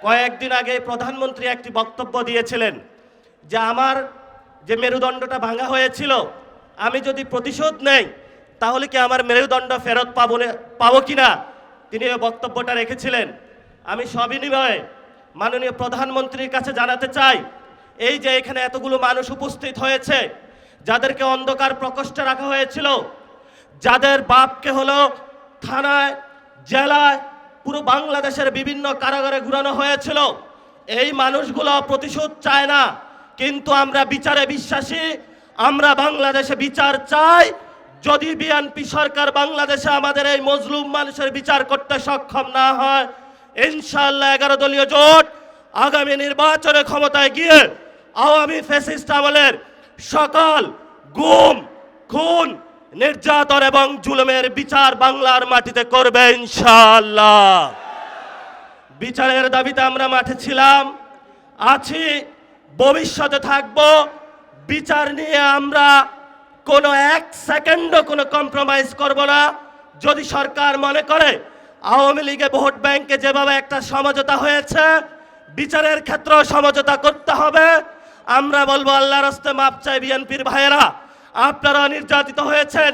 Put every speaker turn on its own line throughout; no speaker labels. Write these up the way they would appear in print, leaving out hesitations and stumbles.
কয়েকদিন আগে প্রধানমন্ত্রী একটি বক্তব্য দিয়েছিলেন যে আমার যে মেরুদণ্ডটা ভাঙা হয়েছিল, আমি যদি প্রতিশোধ নেই তাহলে কি আমার মেরুদণ্ড ফেরত পাবো কিনা তিনি এই বক্তব্যটা রেখেছিলেন। আমি সবিনয়ে মাননীয় প্রধানমন্ত্রীর কাছে জানাতে চাই, এই যে এখানে এতগুলো মানুষ উপস্থিত হয়েছে, যাদেরকে অন্ধকার প্রকোষ্ঠে রাখা হয়েছিল, যাদের বাপকে হলো থানায়, জেলায়, পুরো বাংলাদেশের বিভিন্ন কারাগারে ঘুরানো হয়েছিল, এই মানুষগুলো প্রতিশোধ চায় না, কিন্তু আমরা বিচারে বিশ্বাসী। আমরা বাংলাদেশে বিচার চাই। যদি বিএনপি সরকার বাংলাদেশে আমাদের এই মজলুম মানুষের বিচার করতে সক্ষম না হয়, ইনশাআল্লাহ 11 দলীয় জোট আগামী নির্বাচনে ক্ষমতায় গিয়ে আওয়ামী ফ্যাসিস্ট আমলের সকল গুম, খুন, নির্যাতন এবং জুলুমের বিচার বাংলার মাটিতে করবে ইনশাআল্লাহ। বিচারের দাবিতে আমরা মাঠে ছিলাম, আছি, ভবিষ্যতে থাকব। বিচার নিয়ে আমরা কোনো এক সেকেন্ডও কোনো কম্প্রোমাইজ করব না। যদি সরকার মনে করে আওয়ামী লীগে ভোট ব্যাংকে যেভাবে একটা সমঝোতা হয়েছে, বিচারের ক্ষেত্রেও সমঝোতা করতে হবে। আমরা বলবো আল্লাহর রাস্তে মাপ চাই বিএনপির ভাইয়েরা, আপনারা নির্যাতিত হয়েছেন,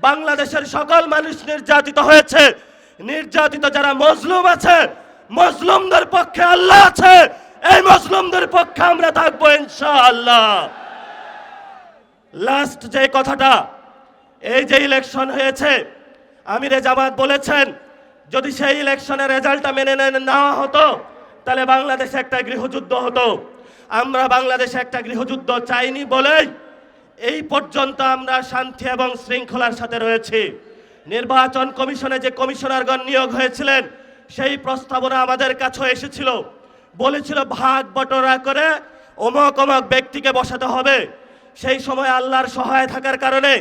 বাংলাদেশের সকল মানুষ নির্যাতিত হয়েছে। নির্যাতিত যারা মজলুম আছে, মজলুমদের পক্ষে আল্লাহ আছে, এই মজলুমদের পক্ষে আমরা থাকবো ইনশাআল্লাহ। লাস্ট যে কথাটা, এই যে ইলেকশন হয়েছে, আমিরে জামাত বলেছেন যদি সেই ইলেকশনের রেজাল্টটা মেনে নেওয়া হতো তাহলে বাংলাদেশে একটা গৃহযুদ্ধ হতো। আমরা বাংলাদেশে একটা গৃহযুদ্ধ চাইনি বলেই এই পর্যন্ত আমরা শান্তি এবং শৃঙ্খলার সাথে রয়েছি। নির্বাচন কমিশনে যে কমিশনারগণ নিয়োগ হয়েছিলেন, সেই প্রস্তাবনা আমাদের কাছে এসেছিল, বলেছিল ভাগ বটরা করে অমুক অমুক ব্যক্তিকে বসাতে হবে। সেই সময় আল্লাহর সহায় থাকার কারণে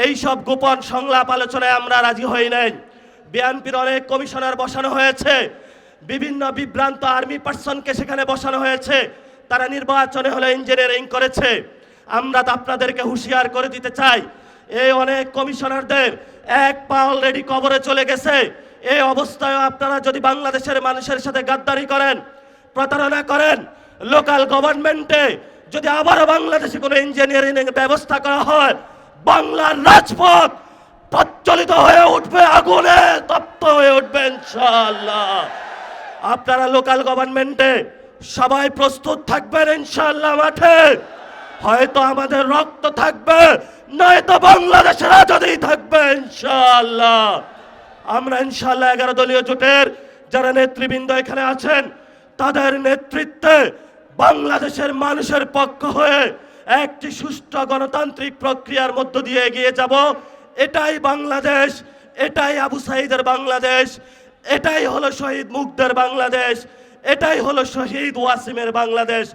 এই সব গোপন সংলাপ আলোচনায় আমরা রাজি হই নাই। বিএনপির অনেক কমিশনার বসানো হয়েছে, বিভিন্ন বিভ্রান্ত আর্মি পার্সনকে সেখানে বসানো হয়েছে, তারা নির্বাচনে হলে ইঞ্জিনিয়ারিং করেছে। আমরা তো আপনাদেরকে হুঁশিয়ার করে দিতে চাই, এই অনেক কমিশনারদের এক পা অলরেডি কবরে চলে গেছে। এই অবস্থায় আপনারা যদি বাংলাদেশের মানুষের সাথে গাদ্দারি করেন, প্রতারণা করেন, লোকাল গভর্নমেন্টে যদি আবারও বাংলাদেশে কোনো ইঞ্জিনিয়ারিং ব্যবস্থা করা হয়, বাংলার রাজপথ প্রজ্বলিত হয়ে উঠবে, আগুনে তপ্ত হয়ে উঠবে ইনশাআল্লাহ। আপনারা লোকাল গভর্নমেন্টে সবাই প্রস্তুত থাকবেন ইনশাআল্লাহ। মাঠে হয়তো আমাদের রক্ত থাকবে, নয়তো বাংলাদেশের আজাদী থাকবে ইনশাআল্লাহ। আমরা ইনশাআল্লাহ 11 দলীয় জোটের যারা নেতৃবৃন্দ এখানে আছেন, তাদের নেতৃত্বে বাংলাদেশের মানুষের পক্ষ হয়ে একটি সুষ্ঠু গণতান্ত্রিক প্রক্রিয়ার মধ্য দিয়ে এগিয়ে যাব। এটাই বাংলাদেশ, এটাই আবু সাঈদের বাংলাদেশ, এটাই হলো শহীদ মুগ্ধের বাংলাদেশ, এটাই হলো শহীদ ওয়াসিমের বাংলাদেশ।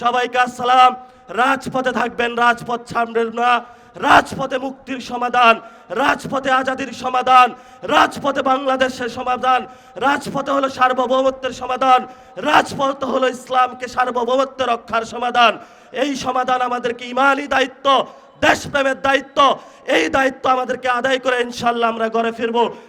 সবাইকে আসসালাম। রাজপথে থাকবেন, রাজপথ ছাড়বেন না। রাজপথে মুক্তির সমাধান, রাজপথে আজাদির সমাধান, রাজপথে বাংলাদেশের সমাধান, রাজপথে হলো সার্বভৌমত্বের সমাধান, রাজপথে হলো ইসলামকে সার্বভৌমত্ব রক্ষার সমাধান। এই সমাধান আমাদেরকে ইমানি দায়িত্ব, দেশপ্রেমের দায়িত্ব, এই দায়িত্ব আমাদেরকে আদায় করে ইনশাআল্লাহ আমরা ঘরে ফিরবো।